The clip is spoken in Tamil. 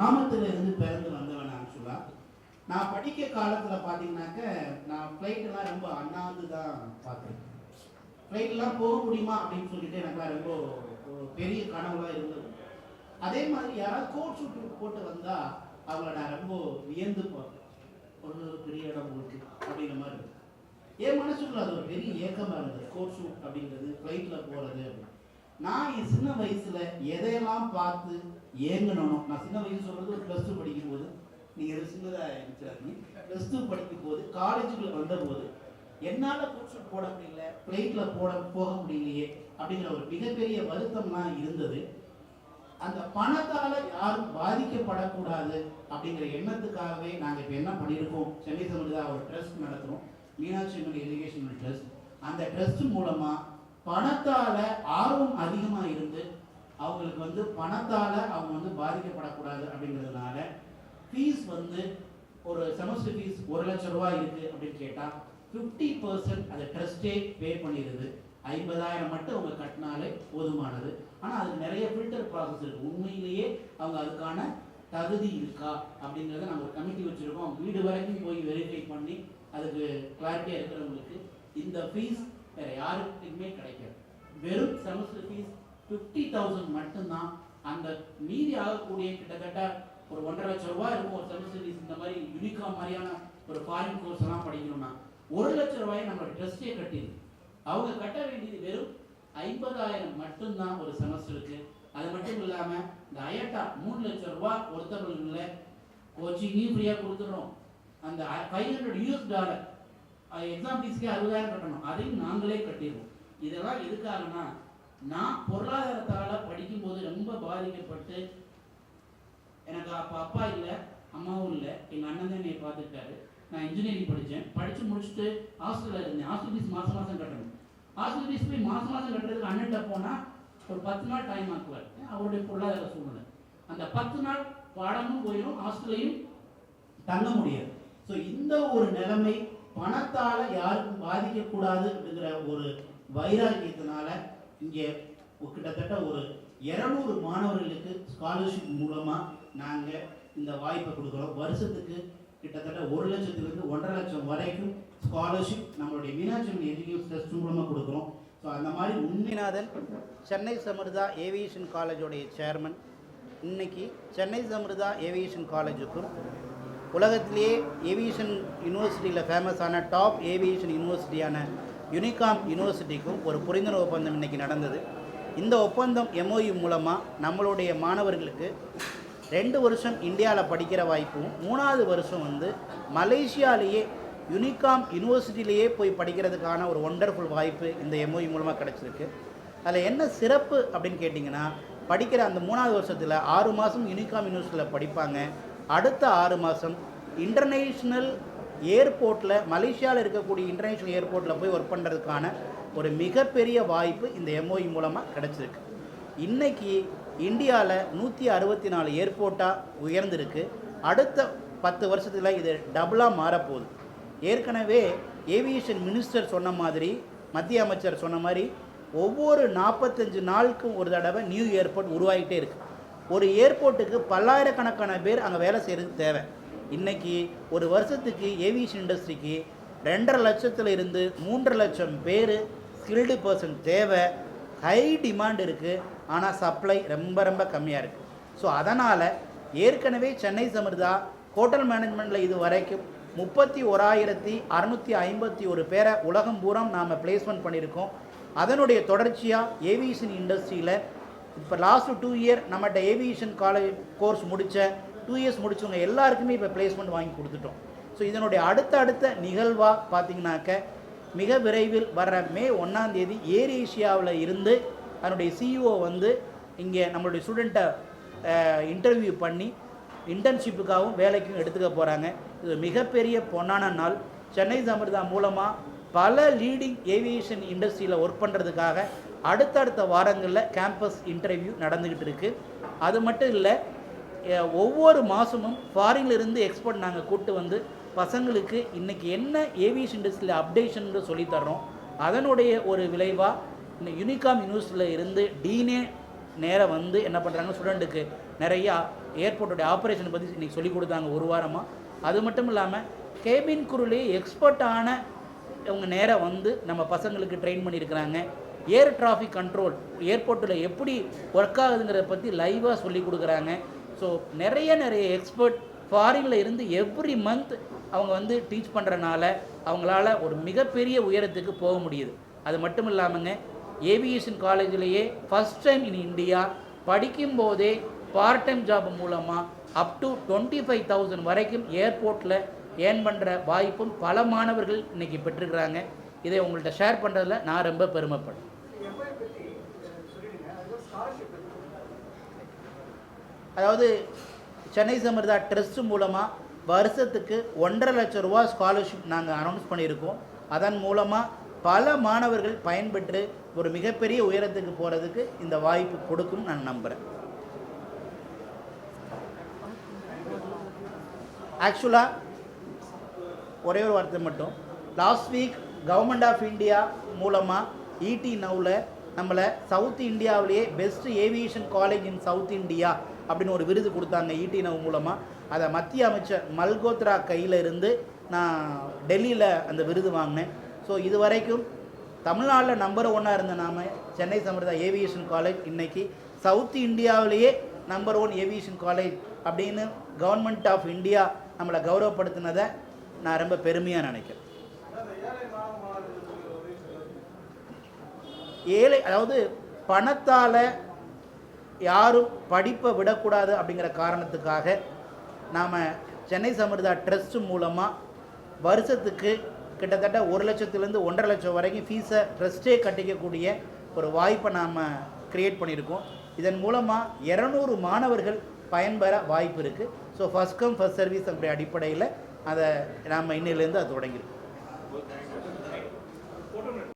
கிராமத்தில் இருந்து பிறந்து வந்தவன் ஆக்சுவலாக. நான் படிக்க காலத்தில் பார்த்தீங்கன்னாக்க நான் ஃப்ளைட்டெல்லாம் ரொம்ப அண்ணாந்து தான் பார்த்தேன். ஃப்ளைட்லாம் போக முடியுமா அப்படின்னு சொல்லிட்டு எனக்குலாம் ரொம்ப பெரிய கனவுலாம் இருந்தது. அதே மாதிரி யாராவது கோட் ஷூட் போட்டு வந்தால் அவங்கள நான் ரொம்ப வியந்து பார்ப்பேன். ஒரு பெரிய இடம் உங்களுக்கு அப்படிங்கிற மாதிரி இருக்கும். என் மனசுக்குள்ள அது ஒரு பெரிய ஏக்கமாக இருந்தது, கோட் ஷூட் அப்படிங்கிறது, ஃப்ளைட்டில் போகிறது அப்படின்னு. நான் என் சின்ன வயசில் எதையெல்லாம் பார்த்து ஏங்கணும். நான் சின்ன வயசு சொல்கிறது ஒரு +2 படிக்கும்போது, நீங்கள் எது சின்னதாக இருந்துச்சாருங்க, +2 படிக்கும்போது காலேஜுக்குள்ள வந்தபோது என்னால் கோட் ஷூட் போட முடியல, ஃப்ளைட்டில் போக முடியலையே அப்படிங்கிற ஒரு மிகப்பெரிய வருத்தம்லாம் இருந்தது. அந்த பணத்தால் யாரும் பாதிக்கப்படக்கூடாது அப்படிங்கிற எண்ணத்துக்காகவே நாங்கள் இப்போ என்ன பண்ணியிருக்கோம், சென்னை சமுதாய ஒரு ட்ரஸ்ட் நடத்துகிறோம், மீனாட்சி அம்மன் எஜுகேஷனல் ட்ரஸ்ட். அந்த ட்ரஸ்ட் மூலமாக பணத்தால் ஆர்வம் அதிகமாக இருந்து அவங்களுக்கு பணத்தால் அவங்க பாதிக்கப்படக்கூடாது அப்படிங்கிறதுனால ஃபீஸ் ஒரு செமஸ்டர் ஃபீஸ் 1 லட்சம் ரூபாய் இருக்குது அப்படின்னு கேட்டால் 50% அதை ட்ரஸ்ட்டே பே பண்ணிடுது. 50,000 மட்டும் அவங்க கட்டினாலே போதுமானது. ஆனால் அதுக்கு நிறைய ஃபில்டர் ப்ராசஸ் இருக்குது. உண்மையிலேயே அவங்க அதுக்கான தகுதி இருக்கா அப்படிங்கிறத நம்ம ஒரு கமிட்டி வச்சுருக்கோம். வீடு வரைக்கும் போய் வெரிஃபை பண்ணி அதுக்கு கிளாரிட்டியாக இருக்கிறவங்களுக்கு இந்த ஃபீஸ் வேறு யாருக்குமே கிடைக்காது. வெறும் செமஸ்டர் ஃபீஸ் 50,000 மட்டும்தான். அந்த மீதி ஆகக்கூடிய கிட்டத்தட்ட ஒரு 1.5 லட்சம் ரூபாய் இருக்கும் ஒரு செமஸ்டர் ஃபீஸ். இந்த மாதிரி யூனிகாம் மாதிரியான ஒரு ஃபாரின் கோர்ஸ் எல்லாம் படிக்கணும்னா 1 லட்சம் ரூபாயை நம்மளோட ட்ரஸ்டே கட்டிடுது. அவங்க கட்ட வேண்டியது வெறும் 50,000 மட்டும்தான் ஒரு செமஸ்டருக்கு. அது மட்டும் இல்லாமல் இந்த அயட்டா 3 லட்சம் ரூபாய் ஒருத்தவங்களை கோச்சிங்கையும் ஃப்ரீயாக கொடுத்துடுறோம். அந்த $500 எக்ஸாம் ஃபீஸ்க்கே 60,000 கட்டணும், அதையும் நாங்களே கட்டிடுவோம். இதெல்லாம் எதுக்காகனா, நான் பொருளாதாரத்தால் படிக்கும்போது ரொம்ப பாதிக்கப்பட்டு, எனக்கு அப்பா இல்லை, அம்மாவும் இல்லை, எங்கள் அண்ணன் தான் என்னை பார்த்துக்கிட்டாரு. நான் இன்ஜினியரிங் படித்து முடிச்சுட்டு ஹாஸ்டலில் இருந்தேன். ஹாஸ்டல் ஃபீஸ் மாதம் கட்டணும். ஹாஸ்டல் ஃபீஸ் போய் மாதம் கட்டுறதுக்கு அண்ணன்ட்ட போனால் ஒரு 10 நாள் டைம் ஆக்குவார். அவருடைய பொருளாதார சூழ்நிலை, அந்த 10 நாள் பாடமும் போயிடும், ஹாஸ்டலையும் தங்க முடியாது. ஸோ இந்த ஒரு நிலைமை பணத்தால் யாருக்கும் பாதிக்கக்கூடாது அப்படிங்கிற ஒரு வைராக்கியத்தினால இங்கே கிட்டத்தட்ட ஒரு 200 மாணவர்களுக்கு ஸ்காலர்ஷிப் மூலமாக நாங்கள் இந்த வாய்ப்பை கொடுக்குறோம். வருஷத்துக்கு கிட்டத்தட்ட 1 லட்சத்துலேருந்து 1.5 லட்சம் வரைக்கும் ஸ்காலர்ஷிப் நம்மளுடைய மீனாட்சி அம்மன் எஜுகேஷன் ட்ரஸ்ட் மூலமாக கொடுக்குறோம். ஸோ அந்த மாதிரி உண்மைநாதன் சென்னை சமிர்தா ஏவியேஷன் காலேஜோடைய சேர்மன் இன்னைக்கு சென்னை சமிர்தா ஏவியேஷன் காலேஜுக்கும் உலகத்திலேயே ஏவியேஷன் யூனிவர்சிட்டியில் ஃபேமஸான டாப் ஏவியேஷன் யூனிவர்சிட்டியான யூனிகாம் யூனிவர்சிட்டிக்கும் ஒரு புரிந்துணர்வு ஒப்பந்தம் இன்றைக்கி நடந்தது. இந்த ஒப்பந்தம் MOU மூலமாக நம்மளுடைய மாணவர்களுக்கு 2 வருஷம் இந்தியாவில் படிக்கிற வாய்ப்பும், 3வது வருஷம் மலேசியாலேயே யூனிகாம் யூனிவர்சிட்டியிலேயே போய் படிக்கிறதுக்கான ஒரு ஒண்டர்ஃபுல் வாய்ப்பு இந்த MOU மூலமாக கிடச்சிருக்கு. அதில் என்ன சிறப்பு அப்படின்னு கேட்டிங்கன்னா, படிக்கிற அந்த 3வது வருஷத்தில் 6 மாதம் யூனிகாம் யூனிவர்சிட்டியில் படிப்பாங்க. அடுத்த 6 மாதம் இன்டர்நேஷ்னல் ஏர்போர்ட்டில், மலேசியாவில் இருக்கக்கூடிய இன்டர்நேஷ்னல் ஏர்போர்ட்டில் போய் ஒர்க் பண்ணுறதுக்கான ஒரு மிகப்பெரிய வாய்ப்பு இந்த MOU மூலமாக கிடச்சிருக்கு. இன்றைக்கி இந்தியாவில் 164 ஏர்போர்ட்டாக உயர்ந்திருக்கு. அடுத்த 10 வருஷத்தில் இது டபுளாக மாறப்போகுது. ஏற்கனவே ஏவியேஷன் மினிஸ்டர் சொன்ன மாதிரி, மத்திய அமைச்சர் சொன்ன மாதிரி, ஒவ்வொரு 45 நாளுக்கும் ஒரு தடவை நியூ ஏர்போர்ட் உருவாகிட்டே இருக்குது. ஒரு ஏர்போர்ட்டுக்கு பல்லாயிரக்கணக்கான பேர் அங்கே வேலை செய்கிறது தேவை. இன்றைக்கி ஒரு வருஷத்துக்கு ஏவியேஷன் இண்டஸ்ட்ரிக்கு 2.5 லட்சத்தில் இருந்து 3 லட்சம் பேர் ஸ்கில்டு பர்சன் தேவை. ஹை டிமாண்ட் இருக்குது, ஆனால் சப்ளை ரொம்ப கம்மியாக இருக்குது. ஸோ அதனால் ஏற்கனவே சென்னை சமிர்தா ஹோட்டல் மேனேஜ்மெண்ட்டில் இது வரைக்கும் 31,651 பேரை உலகம் பூரா நாம் பிளேஸ்மெண்ட் பண்ணியிருக்கோம். அதனுடைய தொடர்ச்சியாக ஏவியேஷன் இண்டஸ்ட்ரியில் இப்போ லாஸ்ட்டு 2 இயர் நம்மகிட்ட ஏவியேஷன் காலேஜ் கோர்ஸ் முடித்த 2 இயர்ஸ் முடித்தவங்க எல்லாருக்குமே இப்போ பிளேஸ்மெண்ட் வாங்கி கொடுத்துட்டோம். ஸோ இதனுடைய அடுத்த நிகழ்வாக பார்த்திங்கனாக்க, மிக விரைவில் வர்ற மே 1ஆம் தேதி ஏர் ஏஷியாவில் இருந்து அதனுடைய CEO இங்கே நம்மளுடைய ஸ்டூடெண்ட்டை இன்டர்வியூ பண்ணி இன்டர்ன்ஷிப்புக்காகவும் வேலைக்கும் எடுத்துக்க போகிறாங்க. இது மிகப்பெரிய பொன்னான நாள். சென்னை சமிர்தா மூலமாக பல லீடிங் ஏவியேஷன் இண்டஸ்ட்ரியில் ஒர்க் பண்ணுறதுக்காக அடுத்தடுத்த வாரங்களில் கேம்பஸ் இன்டர்வியூ நடந்துக்கிட்டு இருக்குது. அது மட்டும் இல்லை, ஒவ்வொரு மாதமும் ஃபாரின்லேருந்து எக்ஸ்பர்ட் நாங்கள் கூப்பிட்டு பசங்களுக்கு இன்றைக்கி என்ன ஏவியேஷன் இண்டஸ்ட்ரியில் அப்டேஷன் சொல்லித்தர்றோம். அதனுடைய ஒரு விளைவாக இந்த யூனிகாம் யூனிவர்சிட்டியில் இருந்து டீனே நேராக என்ன பண்ணுறாங்க, ஸ்டூடெண்ட்டுக்கு நிறையா ஏர்போர்ட்டோடைய ஆப்ரேஷனை பற்றி இன்றைக்கி சொல்லிக் கொடுத்தாங்க ஒரு வாரமாக. அது மட்டும் இல்லாமல் கேபின் குரூலே எக்ஸ்பர்ட்டான அவங்க நேராக வந்து நம்ம பசங்களுக்கு ட்ரெயின் பண்ணியிருக்கிறாங்க. ஏர் டிராஃபிக் கண்ட்ரோல் ஏர்போர்ட்டில் எப்படி ஒர்க் ஆகுதுங்கிறத பற்றி லைவாக சொல்லி கொடுக்குறாங்க. ஸோ நிறைய எக்ஸ்பர்ட் ஃபாரினில் இருந்து எவ்ரி மந்த் அவங்க வந்து டீச் பண்ணுறனால அவங்களால ஒரு மிகப்பெரிய உயரத்துக்கு போக முடியுது. அது மட்டும் இல்லாமங்க, ஏவியேஷன் காலேஜிலேயே ஃபஸ்ட் டைம் இன் இந்தியா படிக்கும்போதே பார்ட் டைம் ஜாப் மூலமாக அப் டு 25,000 வரைக்கும் ஏர்போர்ட்டில் ஏர்ன் பண்ணுற வாய்ப்பும் பல மாணவர்கள் இன்றைக்கி பெற்றுக்கிறாங்க. இதை உங்கள்கிட்ட ஷேர் பண்ணுறதுல நான் ரொம்ப பெருமைப்படுறேன். அதாவது சென்னை சமர்தா ட்ரஸ்ட் மூலமாக வருஷத்துக்கு 1.5 லட்சம் ரூபா ஸ்காலர்ஷிப் நாங்கள் அனௌன்ஸ் பண்ணியிருக்கோம். அதன் மூலமாக பல மாணவர்கள் பயன்பெற்று ஒரு மிகப்பெரிய உயரத்துக்கு போகிறதுக்கு இந்த வாய்ப்பு கொடுக்கும் நான் நம்புகிறேன். ஆக்சுவலாக ஒரே ஒரு வார்த்தை மட்டும், last week government of India மூலமாக ஈடி நவ்வில் நம்மளை சவுத் இந்தியாவிலேயே best aviation college in south India அப்படின்னு ஒரு விருது கொடுத்தாங்க ஈடி நவ் மூலமாக. அதை மத்திய அமைச்சர் மல்கோத்ரா கையில் இருந்து நான் டெல்லியில் அந்த விருது வாங்கினேன். ஸோ இது வரைக்கும் தமிழ்நாட்டில் நம்பர் 1 இருந்த நாம் சென்னை சமர்தா ஏவியேஷன் காலேஜ் இன்றைக்கி சவுத் இந்தியாவிலேயே நம்பர் 1 ஏவியேஷன் காலேஜ் அப்படின்னு கவர்மெண்ட் ஆஃப் இந்தியா நம்மளை கௌரவப்படுத்தினதை நான் ரொம்ப பெருமையாக நினைக்கிறேன். அதாவது பணத்தால் யாரும் படிப்பை விடக்கூடாது அப்படிங்கிற காரணத்துக்காக நாம் சென்னை சமர்தா ட்ரஸ்ட் மூலமாக வருஷத்துக்கு கிட்டத்தட்ட 1 லட்சத்துலேருந்து 1.5 லட்சம் வரைக்கும் ஃபீஸை ட்ரஸ்ட்டே கட்டிக்கக்கூடிய ஒரு வாய்ப்பை நாம் க்ரியேட் பண்ணியிருக்கோம். இதன் மூலமாக 200 மாணவர்கள் பயன்பெற வாய்ப்பு இருக்குது. So first come first service அப்படி அடிப்படையில் அதை நாம் இன்னிலேருந்து அது தொடங்கியிருக்கோம்.